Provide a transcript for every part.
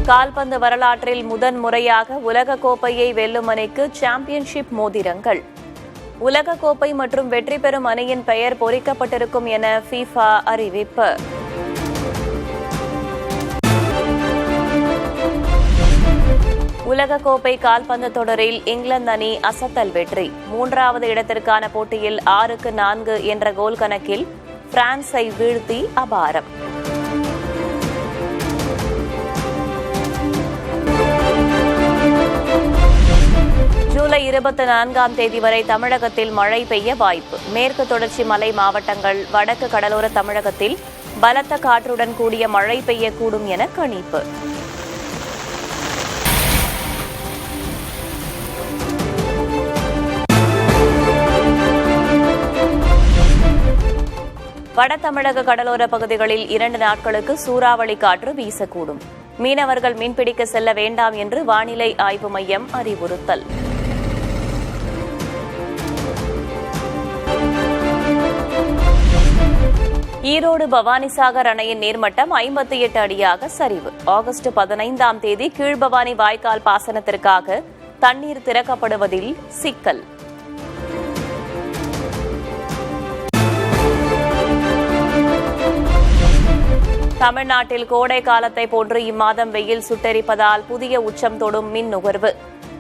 கால்பந்து வரலாற்றில் முதன்முறையாக உலகக்கோப்பையை வெல்லும் அணிக்கு சாம்பியன்ஷிப் மோதிரங்கள். உலகக்கோப்பை மற்றும் வெற்றி பெறும் அணியின் பெயர் பொறிக்கப்பட்டிருக்கும் என FIFA அறிவிப்பு. உலகக்கோப்பை கால்பந்து தொடரில் இங்கிலாந்து அணி அசத்தல் வெற்றி. 3வது இடத்திற்கான போட்டியில் 6-4 என்ற கோல் கணக்கில் பிரான்ஸை வீழ்த்தி அபாரம். ஜூலை 24ஆம் தேதி வரை தமிழகத்தில் மழை பெய்ய வாய்ப்பு. மேற்கு தொடர்ச்சி மலை மாவட்டங்கள், வடக்கு கடலோர தமிழகத்தில் பலத்த காற்றுடன் கூடிய மழை பெய்யக்கூடும் என கணிப்பு. வட தமிழக கடலோர பகுதிகளில் 2 நாட்களுக்கு சூறாவளி காற்று வீசக்கூடும். மீனவர்கள் மீன்பிடிக்க செல்ல வேண்டாம் என்று வானிலை ஆய்வு மையம் அறிவுறுத்தல். ஈரோடு பவானிசாகர் அணையின் நீர்மட்டம் 58 அடியாக சரிவு. ஆகஸ்ட் 15ஆம் தேதி கீழ்பவானி வாய்க்கால் பாசனத்திற்காக தண்ணீர் திறக்கப்படுவதில் சிக்கல். தமிழ்நாட்டில் கோடை காலத்தை போன்று இம்மாதம் வெயில் சுட்டெரிப்பதால் புதிய உச்சம் தொடும் மின் நுகர்வு.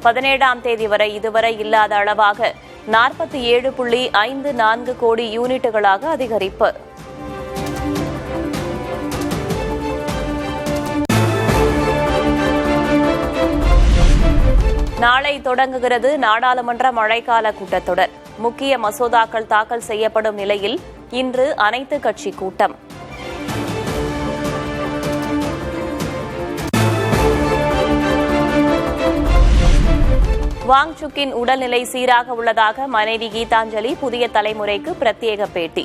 17ஆம் தேதி வரை இதுவரை இல்லாத அளவாக 47.54 கோடி யூனிட்டுகளாக அதிகரிப்பு. நாளை தொடங்குகிறது நாடாளுமன்ற மழைக்கால கூட்டத்தொடர். முக்கிய மசோதாக்கள் தாக்கல் செய்யப்படும் நிலையில் இன்று அனைத்து கட்சி கூட்டம். வாங் சுக்கின் உடல்நிலை சீராக உள்ளதாக மனைவி கீதாஞ்சலி புதிய தலைமுறைக்கு பிரத்யேக பேட்டி.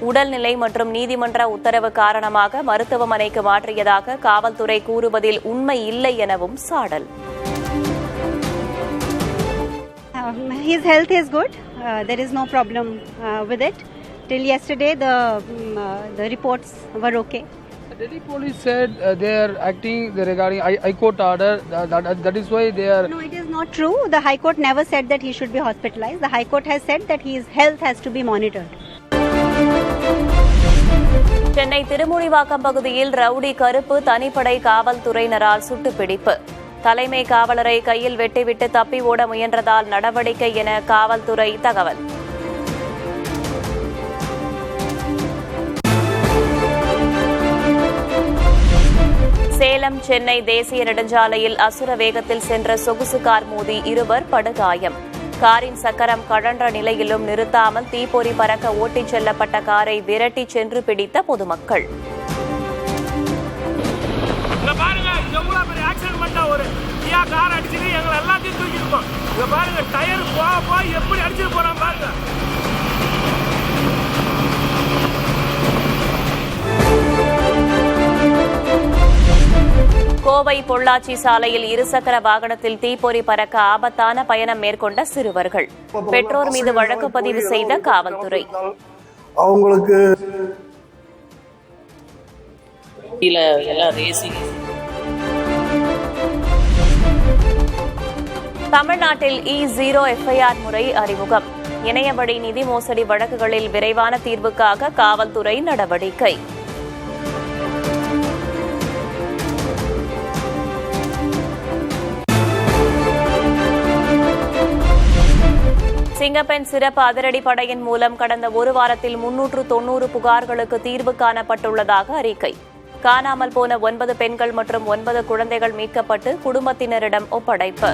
உடல்நிலை மற்றும் நீதிமன்ற உத்தரவு காரணமாக மருத்துவமனைக்கு மாற்றியதாக காவல்துறை கூறுவதில் உண்மை இல்லை எனவும் சாடல். His health is good. There is no problem with it. Till yesterday, the reports were okay. Delhi police said they are acting regarding High Court order. That is why they are. No, it is not true. The High Court never said that he should be hospitalized. The High Court has said that his health has to be monitored. Chennai Thirumudivakkam பகுதியில் rowdy கருப்பு தனிப்படை காவல்துறையினரால் சுட்டுப்பிடிப்பு. தலைமை காவலரை கையில் வெட்டிவிட்டு தப்பி ஓட முயன்றதால் நடவடிக்கை என காவல்துறை தகவல். சேலம் சென்னை தேசிய நெடுஞ்சாலையில் அசுர வேகத்தில் சென்ற சொகுசு கார் மோதி 2 படுகாயம். காரின் சக்கரம் கழன்ற நிலையிலும் நிறுத்தாமல் தீப்பொறி பறக்க ஓட்டிச் செல்லப்பட்ட காரை விரட்டி சென்று பிடித்த பொதுமக்கள். கோவை பொள்ளாச்சி சாலையில் இருசக்கர வாகனத்தில் தீப்பொறி பறக்க ஆபத்தான பயணம் மேற்கொண்ட சிறுவர்கள். பெற்றோர் மீது வழக்கு பதிவு செய்த காவல்துறை. அவங்களுக்கு தமிழ்நாட்டில் E0 FIR முறை அறிமுகம். இணையவழி நிதி மோசடி வழக்குகளில் விரைவான தீர்வுக்காக காவல்துறை நடவடிக்கை. சிங்கப்பெண் சிறப்பு அதிரடி படையின் மூலம் கடந்த 1 வாரத்தில் 390 புகார்களுக்கு தீர்வு காணப்பட்டுள்ளதாக அறிக்கை. காணாமல் போன 9 பெண்கள் மற்றும் 9 குழந்தைகள் மீட்கப்பட்டு குடும்பத்தினரிடம் ஒப்படைப்பு.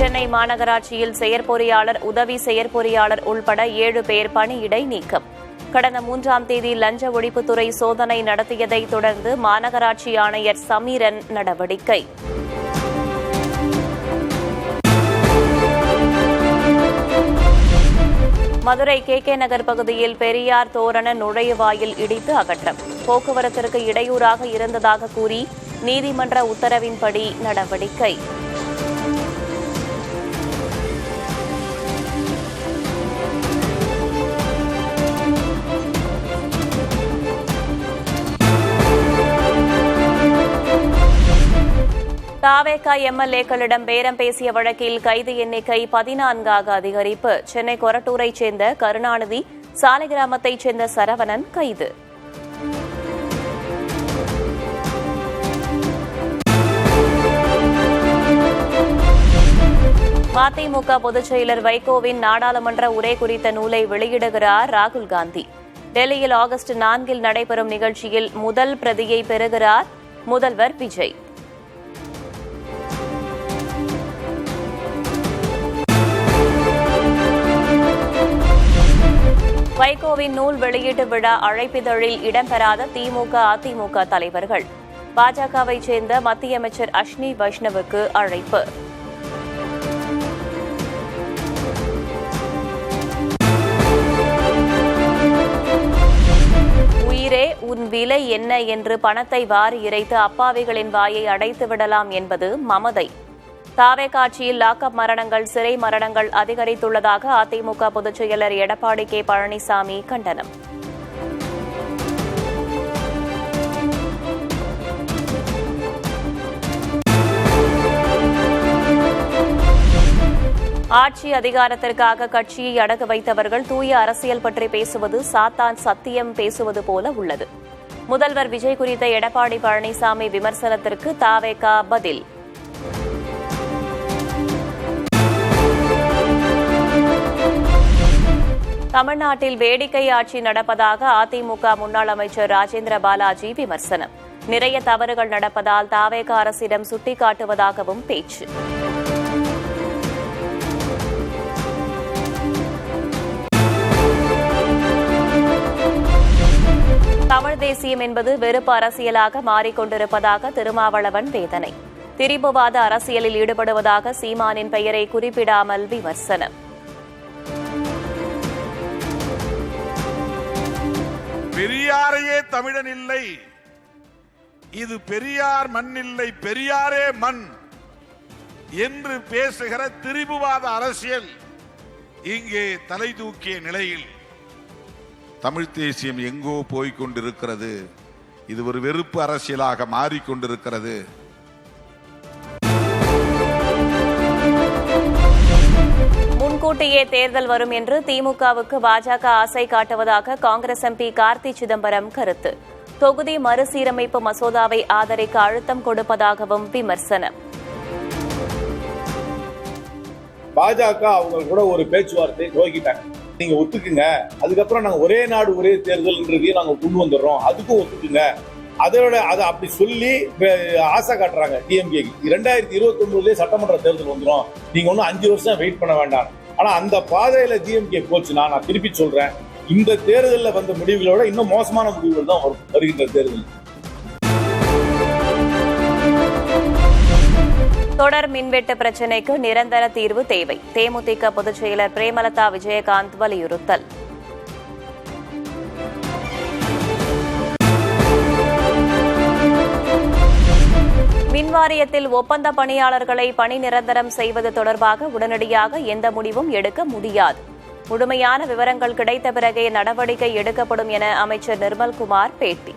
சென்னை மாநகராட்சியில் செயற்பொறியாளர், உதவி செயற்பொறியாளர் உள்பட 7 பேர் பணியிடை நீக்கம். கடந்த 3ஆம் தேதி லஞ்ச ஒழிப்புத்துறை சோதனை நடத்தியதை தொடர்ந்து மாநகராட்சி ஆணையர் சமீரன் நடவடிக்கை. மதுரை KK நகர் பகுதியில் பெரியார் தோரண நுழைவாயில் இடித்து அகற்றம். போக்குவரத்திற்கு இடையூறாக இருந்ததாக கூறி நீதிமன்ற உத்தரவின்படி நடவடிக்கை. தாவேகா எம்எல்ஏக்களிடம் பேரம் பேசிய வழக்கில் கைது எண்ணிக்கை 14ஆக அதிகரிப்பு. சென்னை கொரட்டூரைச் சேர்ந்த கருணாநிதி, சாலிகிராமத்தைச் சேர்ந்த சரவணன் கைது. மதிமுக பொதுச் செயலர் வைகோவின் நாடாளுமன்ற உரை குறித்த நூலை வெளியிடுகிறார் ராகுல் காந்தி. டெல்லியில் ஆகஸ்ட் 4 நடைபெறும் நிகழ்ச்சியில் முதல் பிரதியை பெறுகிறார் முதல்வர் விஜய். வைகோவின் நூல் வெளியீட்டு விழா அழைப்பிதழில் இடம்பெறாத திமுக, அதிமுக தலைவர்கள். பாஜகவைச் சேர்ந்த மத்திய அமைச்சர் அஷ்வினி வைஷ்ணவுக்கு அழைப்பு. உயிரே உன் விலை என்ன என்று பணத்தை வாரி இறைத்து அப்பாவிகளின் வாயை அடைத்து விடலாம் என்பது மமதை. தாவேகா ஆட்சியில் லாக்அப் மரணங்கள், சிறை மரணங்கள் அதிகரித்துள்ளதாக அதிமுக பொதுச் செயலர் எடப்பாடி கே பழனிசாமி கண்டனம். ஆட்சி அதிகாரத்திற்காக கட்சியை அடகு வைத்தவர்கள் தூய அரசியல் பற்றி பேசுவது சாத்தான் சத்தியம் பேசுவது போல உள்ளது. முதல்வர் விஜய் குறித்த எடப்பாடி பழனிசாமி விமர்சனத்திற்கு தாவேகா பதில். தமிழ்நாட்டில் வேடிக்கை ஆட்சி நடப்பதாக அதிமுக முன்னாள் அமைச்சர் ராஜேந்திர பாலாஜி விமர்சனம். நிறைய தவறுகள் நடப்பதால் தாவேகா அரசிடம் சுட்டிக்காட்டுவதாகவும் பேச்சு. தமிழ் தேசியம் என்பது வெறுப்பு அரசியலாக மாறிக்கொண்டிருப்பதாக திருமாவளவன் வேதனை. திரிபுவாத அரசியலில் ஈடுபடுவதாக சீமானின் பெயரை குறிப்பிடாமல் விமர்சனம். பெரியாரையே தமிழன் இல்லை, இது பெரியார் மண் இல்லை, பெரியாரே மண் என்று பேசுகிற திரிபுவாத அரசியல் இங்கே தலை தூக்கிய நிலையில் தமிழ் தேசியம் எங்கோ போய்கொண்டிருக்கிறது. இது ஒரு வெறுப்பு அரசியலாக மாறிக்கொண்டிருக்கிறது. முன்கூட்டியே தேர்தல் வரும் என்று திமுகவுக்கு பாஜக ஆசை காட்டுவதாக காங்கிரஸ் எம்பி கார்த்தி சிதம்பரம் கருத்து. தொகுதி மறுசீரமைப்பு மசோதாவை ஆதரிக்க அழுத்தம் கொடுப்பதாகவும் விமர்சனம். பாஜக அவங்க கூட ஒரு பேச்சுவார்த்தை துவக்கிட்டாங்க. நீங்க ஒத்துக்குங்க, அதுக்கப்புறம் நாங்க ஒரே நாடு ஒரே தேர்தல்ன்றதையும் நாங்க கொண்டு வந்துடுறோம், அதுக்கும் ஒத்துக்குங்க. அதோட அதை அப்படி சொல்லி ஆசை காட்டுறாங்க டிஎம்கே. 2029 சட்டமன்ற தேர்தல் வந்துடும், நீங்க ஒன்னும் 5 வருஷம் வெயிட் பண்ண வேண்டாம். ஆனா அந்த பாதையில டிஎம்கே போச்சுன்னா, நான் திருப்பி சொல்றேன், இந்த தேர்தலில் வந்த முடிவுகளோட இன்னும் மோசமான முடிவுகள் தான் வருகின்ற தேர்தல். தொடர் மின்வெட்டு பிரச்சினைக்கு நிரந்தர தீர்வு தேவை. தேமுதிக பொதுச் செயலர் பிரேமலதா விஜயகாந்த் வலியுறுத்தல். மின்வாரியத்தில் ஒப்பந்த பணியாளர்களை பணி நிரந்தரம் செய்வது தொடர்பாக உடனடியாக எந்த முடிவும் எடுக்க முடியாது. முழுமையான விவரங்கள் கிடைத்த பிறகே நடவடிக்கை எடுக்கப்படும் என அமைச்சர் நிர்மல்குமார் பேட்டி.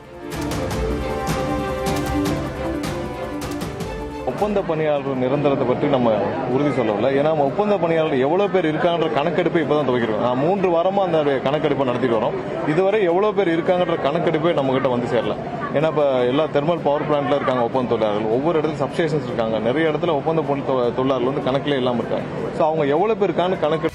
ஒப்பந்த பணியாளர் நிரந்தரத்தை பற்றி நம்ம உறுதி சொல்லவில்லை. ஏன்னா ஒப்பந்த பணியாளர் எவ்வளவு பேர் இருக்காங்கன்ற கணக்கெடுப்பை இப்பதான் துவக்கிறோம். 3 வாரமா அந்த கணக்கெடுப்பை நடத்திட்டு வரோம். இதுவரை எவ்வளவு பேர் இருக்காங்கன்ற கணக்கெடுப்பே நம்ம கிட்ட வந்து சேரல. ஏன்னா இப்ப எல்லா தெர்மல் பவர் பிளான்ட்ல இருக்காங்க ஒப்பந்த தொழிலாளர்கள், ஒவ்வொரு இடத்துல சப்ஸ்டேஷன்ஸ் இருக்காங்க, நிறைய இடத்துல ஒப்பந்த தொழிலாளர்கள் வந்து கணக்கிலே இல்லாம இருக்காங்க. ஸோ அவங்க எவ்வளவு பேர் இருக்கான்னு கணக்கு